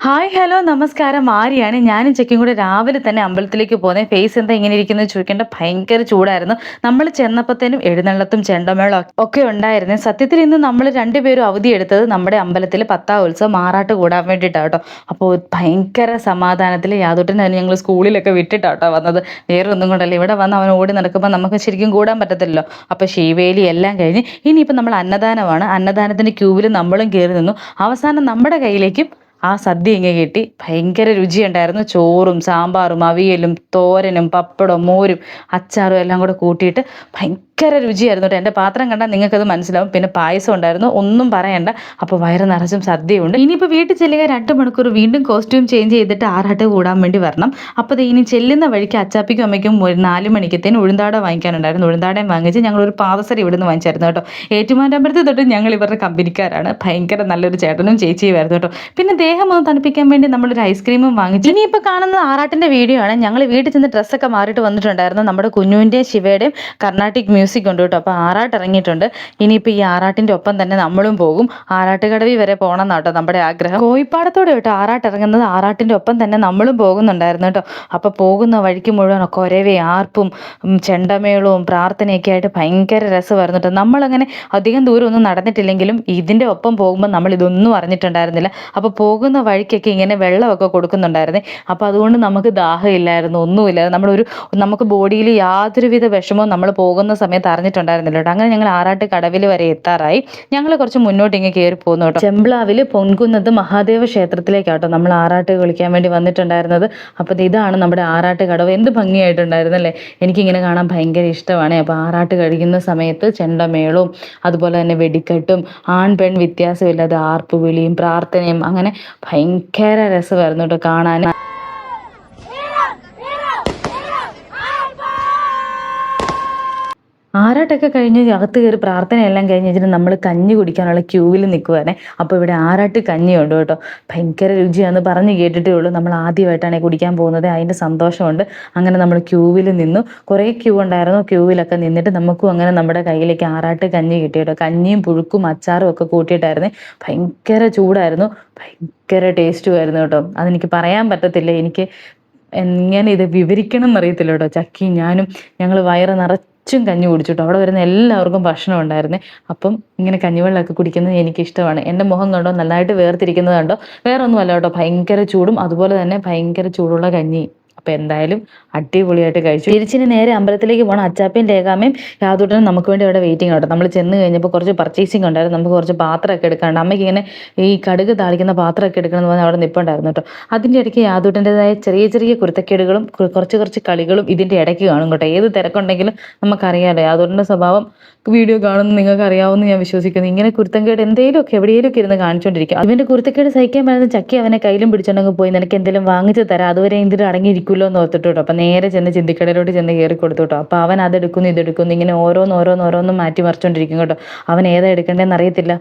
Hi hello നമസ്കാരം ആര്യാണ്. ഞാനും ചെക്കും കൂടെ രാവിലെ തന്നെ അമ്പലത്തിലേക്ക് പോകുന്നത്. ഫേസ് എന്താ ഇങ്ങനെ ഇരിക്കുന്നത് ചോദിക്കേണ്ട, ഭയങ്കര ചൂടായിരുന്നു. നമ്മൾ ചെന്നപ്പോഴത്തേനും എഴുന്നള്ളത്തും ചെണ്ടമേളം ഒക്കെ ഉണ്ടായിരുന്നു. സത്യത്തിൽ ഇന്ന് നമ്മൾ രണ്ടുപേരും അവധി എടുത്തത് നമ്മുടെ അമ്പലത്തിൽ 10ാം ഉത്സവം മാറാട്ട് കൂടാൻ വേണ്ടിയിട്ടാട്ടോ. അപ്പോൾ ഭയങ്കര സമാധാനത്തിൽ യാതൊട്ടിന് തന്നെ ഞങ്ങൾ സ്കൂളിലൊക്കെ വിട്ടിട്ടാട്ടോ വന്നത്. വേറെ ഒന്നും കൊണ്ടല്ല, ഇവിടെ വന്ന് അവൻ ഓടി നടക്കുമ്പോൾ നമുക്ക് ശരിക്കും കൂടാൻ പറ്റത്തില്ലല്ലോ. അപ്പോൾ ശീവേലി എല്ലാം കഴിഞ്ഞ് ഇനിയിപ്പോൾ നമ്മൾ അന്നദാനമാണ്. അന്നദാനത്തിൻ്റെ ക്യൂവിൽ നമ്മളും കയറി നിന്നു. അവസാനം നമ്മുടെ കയ്യിലേക്കും ആ സദ്യ ഇങ്ങനെ കിട്ടി. ഭയങ്കര രുചിയുണ്ടായിരുന്നു. ചോറും സാമ്പാറും അവിയലും തോരനും പപ്പടവും മോരും അച്ചാറും എല്ലാം കൂടെ കൂട്ടിയിട്ട് ഭയങ്കര രുചിയായിരുന്നു കേട്ടോ. എൻ്റെ പാത്രം കണ്ടാൽ നിങ്ങൾക്കത് മനസ്സിലാവും. പിന്നെ പായസം ഉണ്ടായിരുന്നു, ഒന്നും പറയണ്ട. അപ്പോൾ വയറ് നിറച്ചും സദ്യയുണ്ട്. ഇനിയിപ്പോൾ വീട്ടിൽ ചെല്ലുക 2 മണിക്കൂർ വീണ്ടും കോസ്റ്റ്യൂം ചേഞ്ച് ചെയ്തിട്ട് ആറാട്ട് കൂടാൻ വേണ്ടി വരണം. അപ്പോൾ ഇനി ചെല്ലുന്ന വഴിക്ക് അച്ചാപ്പിക്കും അമ്മയ്ക്കും ഒരു 4 മണിക്കത്തേന് ഉഴുന്താട വാങ്ങിക്കാനുണ്ടായിരുന്നു. ഉഴുന്താടയും വാങ്ങിച്ച് ഞങ്ങളൊരു പാദസരി ഇവിടുന്ന് വാങ്ങിച്ചായിരുന്നു കേട്ടോ. ഏറ്റുമാനമ്പലത്തിൽ തൊട്ട് ഞങ്ങൾ ഇവരുടെ കമ്പനിക്കാരാണ്. ഭയങ്കര നല്ലൊരു ചേട്ടനും ചേച്ചിയുമായിരുന്നു കേട്ടോ. പിന്നെ ദേഹം ഒന്ന് തണുപ്പിക്കാൻ വേണ്ടി നമ്മളൊരു ഐസ്ക്രീമും വാങ്ങിച്ചു. ഇനിയിപ്പോൾ കാണുന്നത് ആറാട്ടിൻ്റെ വീഡിയോ ആണ്. ഞങ്ങൾ വീട്ടിൽ ചെന്ന് ഡ്രസ്സൊക്കെ മാറിയിട്ട് വന്നിട്ടുണ്ടായിരുന്നു. നമ്മുടെ കുഞ്ഞുവിൻ്റെയും ശിവയുടെയും കർണാട്ടിക് മ്യൂസിക് ഉണ്ട് കേട്ടോ. അപ്പോൾ ആറാട്ട് ഇറങ്ങിയിട്ടുണ്ട്. ഇനിയിപ്പോൾ ഈ ആറാട്ടിൻ്റെ ഒപ്പം തന്നെ നമ്മളും പോകും. ആറാട്ടുകടവി വരെ പോകണം എന്നാട്ടോ നമ്മുടെ ആഗ്രഹം. കോഴിപ്പാടത്തോടെ കേട്ടോ ആറാട്ട് ഇറങ്ങുന്നത്. ആറാട്ടിൻ്റെ ഒപ്പം തന്നെ നമ്മളും പോകുന്നുണ്ടായിരുന്നു കേട്ടോ. അപ്പോൾ പോകുന്ന വഴിക്ക് മുഴുവൻ കൊരവേ ആർപ്പും ചെണ്ടമേളവും പ്രാർത്ഥനയൊക്കെ ആയിട്ട് ഭയങ്കര രസമായിരുന്നു കേട്ടോ. നമ്മളങ്ങനെ അധികം ദൂരം ഒന്നും നടന്നിട്ടില്ലെങ്കിലും ഇതിൻ്റെ ഒപ്പം പോകുമ്പോൾ നമ്മൾ ഇതൊന്നും അറിഞ്ഞിട്ടുണ്ടായിരുന്നില്ല. അപ്പോൾ പോകുന്ന വഴിക്കൊക്കെ ഇങ്ങനെ വെള്ളമൊക്കെ കൊടുക്കുന്നുണ്ടായിരുന്നേ. അപ്പോൾ അതുകൊണ്ട് നമുക്ക് ദാഹമില്ലായിരുന്നു, ഒന്നുമില്ലായിരുന്നു. നമുക്ക് ബോഡിയിൽ യാതൊരുവിധ വിഷമവും നമ്മൾ പോകുന്ന സമയത്ത് അറിഞ്ഞിട്ടുണ്ടായിരുന്നില്ല കേട്ടോ. അങ്ങനെ ഞങ്ങൾ ആറാട്ട് കടവിൽ വരെ എത്താറായി. ഞങ്ങൾ കുറച്ച് മുന്നോട്ട് ഇങ്ങനെ കയറി പോകുന്നു കേട്ടോ. ചെമ്പ്ലാവിൽ പൊൻകുന്നത് മഹാദേവ ക്ഷേത്രത്തിലേക്കാട്ടോ നമ്മൾ ആറാട്ട് കളിക്കാൻ വേണ്ടി വന്നിട്ടുണ്ടായിരുന്നത്. അപ്പോൾ ഇതാണ് നമ്മുടെ ആറാട്ട് കടവ്. എന്ത് ഭംഗിയായിട്ടുണ്ടായിരുന്നല്ലേ. എനിക്കിങ്ങനെ കാണാൻ ഭയങ്കര ഇഷ്ടമാണ്. അപ്പോൾ ആറാട്ട് കഴിക്കുന്ന സമയത്ത് ചെണ്ടമേളവും അതുപോലെ തന്നെ വെടിക്കെട്ടും ആൺ പെൺ വ്യത്യാസമില്ലാതെ ആർപ്പുവിളിയും പ്രാർത്ഥനയും അങ്ങനെ ഭയങ്കര രസമായിരുന്നു കേട്ടോ കാണാൻ. ആറാട്ടൊക്കെ കഴിഞ്ഞ് അകത്ത് കയറി പ്രാർത്ഥനയെല്ലാം കഴിഞ്ഞ് വെച്ചിട്ട് നമ്മൾ കഞ്ഞി കുടിക്കാനുള്ള ക്യൂവിൽ നിൽക്കുവാണേ. അപ്പോൾ ഇവിടെ ആറാട്ട് കഞ്ഞിയുണ്ട് കേട്ടോ. ഭയങ്കര രുചിയാണെന്ന് പറഞ്ഞ് കേട്ടിട്ടേ ഉള്ളൂ. നമ്മൾ ആദ്യമായിട്ടാണ് കുടിക്കാൻ പോകുന്നത്. അതിൻ്റെ സന്തോഷമുണ്ട്. അങ്ങനെ നമ്മൾ ക്യൂവിൽ നിന്നു. കുറേ ക്യൂ ഉണ്ടായിരുന്നു. ക്യൂവിലൊക്കെ നിന്നിട്ട് നമുക്കും അങ്ങനെ നമ്മുടെ കയ്യിലേക്ക് ആറാട്ട് കഞ്ഞി കിട്ടി കേട്ടോ. കഞ്ഞിയും പുഴുക്കും അച്ചാറും ഒക്കെ കൂട്ടിയിട്ടായിരുന്നു. ഭയങ്കര ചൂടായിരുന്നു, ഭയങ്കര ടേസ്റ്റുമായിരുന്നു കേട്ടോ. അതെനിക്ക് പറയാൻ പറ്റത്തില്ല. എനിക്ക് എങ്ങനെ ഇത് വിവരിക്കണം എന്നറിയത്തില്ല കേട്ടോ. ചക്കി ഞാനും ഞങ്ങൾ വയറ് കഞ്ഞി കുടിച്ചിട്ടോ. അവിടെ വരുന്ന എല്ലാവർക്കും ഭക്ഷണം ഉണ്ടായിരുന്നേ. അപ്പം ഇങ്ങനെ കഞ്ഞിവെള്ളമൊക്കെ കുടിക്കുന്നത് എനിക്കിഷ്ടമാണ്. എൻ്റെ മുഖം കണ്ടോ നല്ലതായിട്ട് വേർതിരിക്കുന്നത് കണ്ടോ. വേറെ ഒന്നുമല്ല കേട്ടോ, ഭയങ്കര ചൂടും അതുപോലെ തന്നെ ഭയങ്കര ചൂടുള്ള കഞ്ഞി. അപ്പോൾ എന്തായാലും അടിപൊളിയായിട്ട് കഴിച്ചു. തിരിച്ചിന് നേരെ അമ്പലത്തിലേക്ക് പോകണം. അച്ചാപ്പയും രേഖാമയും യാതൊട്ടും നമുക്ക് വേണ്ടി അവിടെ വെയിറ്റിംഗ് ആട്ടോ. നമ്മൾ ചെന്ന് കഴിഞ്ഞപ്പോൾ കുറച്ച് പർച്ചേസിങ് ഉണ്ടായിരുന്നു. നമുക്ക് കുറച്ച് പാത്രമൊക്കെ എടുക്കാണ്ട്. അമ്മയ്ക്ക് ഇങ്ങനെ ഈ കടുക് താളിക്കുന്ന പാത്രമൊക്കെ എടുക്കണമെന്ന് പറഞ്ഞാൽ അവിടെ നിൽപ്പുണ്ടായിരുന്നു കേട്ടോ. അതിൻ്റെ ഇടയ്ക്ക് യാതൊട്ടിൻ്റെതായ ചെറിയ ചെറിയ കുരുത്തക്കേടുകളും കുറച്ച് കളികളും ഇതിൻ്റെ ഇടയ്ക്ക് കാണും കേട്ടോ. ഏത് തിരക്കുണ്ടെങ്കിലും നമുക്കറിയാമല്ലോ യാതൊട്ടിൻ്റെ സ്വഭാവം. വീഡിയോ കാണുന്ന നിങ്ങൾക്ക് അറിയാവുമെന്ന് ഞാൻ വിശ്വസിക്കുന്നു. ഇങ്ങനെ കുരുത്തക്കേട് എന്തെങ്കിലുമൊക്കെ എവിടെയെങ്കിലുമൊക്കെ ഇരുന്ന് കാണിച്ചുകൊണ്ടിരിക്കും. അവൻ്റെ കുരുത്തക്കേട് സഹിക്കാൻ പറ്റുന്ന ചക്കി അവനെ കയ്യിലും പിടിച്ചുകൊണ്ടെങ്കിൽ പോയി നിനക്ക് എന്തെങ്കിലും വാങ്ങിച്ച് തരാം, അതുവരെ എന്തിനും അടങ്ങിയിരിക്കുമല്ലോ എന്ന് ഓർത്തിട്ട് കേട്ടോ. അപ്പം നേരെ ചെന്ന് ചിന്തിക്കടയിലോട്ട് ചെന്ന് കയറി കൊടുത്തു കേട്ടോ. അപ്പോൾ അവൻ അതെടുക്കുന്നു ഇതെടുക്കുന്നു ഇങ്ങനെ ഓരോന്നോരോന്നും മാറ്റി മറിച്ചുകൊണ്ടിരിക്കും കേട്ടോ. അവൻ ഏതാ എടുക്കേണ്ടതെന്ന് അറിയത്തില്ല.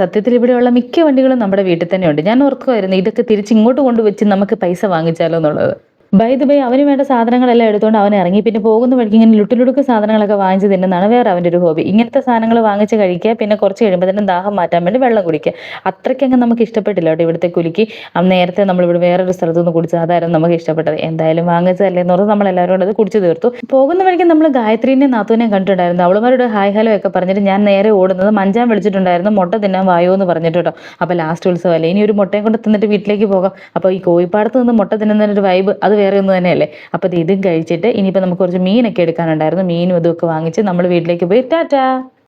സത്യത്തിൽ ഇവിടെയുള്ള മിക്ക വണ്ടികളും നമ്മുടെ വീട്ടിൽ തന്നെ ഉണ്ട്. ഞാൻ ഓർക്കുമായിരുന്നു ഇതൊക്കെ തിരിച്ച് ഇങ്ങോട്ട് കൊണ്ടുവച്ച് നമുക്ക് പൈസ വാങ്ങിച്ചാലോ എന്നുള്ളത്. ബൈ അവന് വേണ്ട സാധനങ്ങളെല്ലാം എടുത്തുകൊണ്ട് അവൻ ഇറങ്ങി. പിന്നെ പോകുന്ന വഴിക്ക് ഇങ്ങനെ ലുട്ടുലുടുക്ക് സാധനങ്ങളൊക്കെ വാങ്ങിച്ച് തിന്നുന്നതാണ് വേറെ അവൻ്റെ ഒരു ഹോബി. ഇങ്ങനത്തെ സാധനങ്ങൾ വാങ്ങിച്ച് കഴിക്കുക, പിന്നെ കുറച്ച് കഴിയുമ്പോൾ തന്നെ ദാഹം മാറ്റാൻ വേണ്ടി വെള്ളം കുടിക്കുക. അത്രയ്ക്കങ്ങ് നമുക്ക് ഇഷ്ടപ്പെട്ടില്ല കേട്ടോ ഇവിടുത്തെ കുലുക്കി. നേരത്തെ നമ്മളിവിടെ വേറൊരു സ്ഥലത്തു നിന്ന് കുടിച്ചത്, അതായിരുന്നു നമുക്ക് ഇഷ്ടപ്പെട്ടത്. എന്തായാലും വാങ്ങിച്ചതല്ലേ എന്ന് പറഞ്ഞ് നമ്മളെല്ലാവരും കൂടെ അത് കുടിച്ച് തീർത്തു. പോകുന്ന വഴിക്ക് നമ്മൾ ഗായത്രീനെയും നാത്തൂനെയും കണ്ടിട്ടുണ്ടായിരുന്നു. അവളുമാരുടെ ഹായ് ഹലോ ഒക്കെ പറഞ്ഞിട്ട് ഞാൻ നേരെ ഓടുന്നത് മഞ്ചാൻ വിളിച്ചിട്ടുണ്ടായിരുന്നു മുട്ട തിന്നാൻ വായോ എന്ന് പറഞ്ഞിട്ട് കേട്ടോ. അപ്പോൾ ലാസ്റ്റ് ഉത്സവമല്ലേ, ഇനി ഒരു മുട്ടയും കൊണ്ട് തിന്നിട്ട് വീട്ടിലേക്ക് പോകാം. അപ്പോൾ ഈ കോഴിപ്പാടത്ത് നിന്ന് മുട്ട തിന്നുന്നതിനൊരു വൈബ് അത് വേറെ ഒന്നും തന്നെയല്ലേ. അപ്പോൾ ഇതും കഴിച്ചിട്ട് ഇനിയിപ്പോൾ നമുക്ക് കുറച്ച് മീനൊക്കെ എടുക്കാനുണ്ടായിരുന്നു. മീനും ഇതൊക്കെ വാങ്ങിച്ച് നമ്മൾ വീട്ടിലേക്ക് പോയി ടാറ്റാ.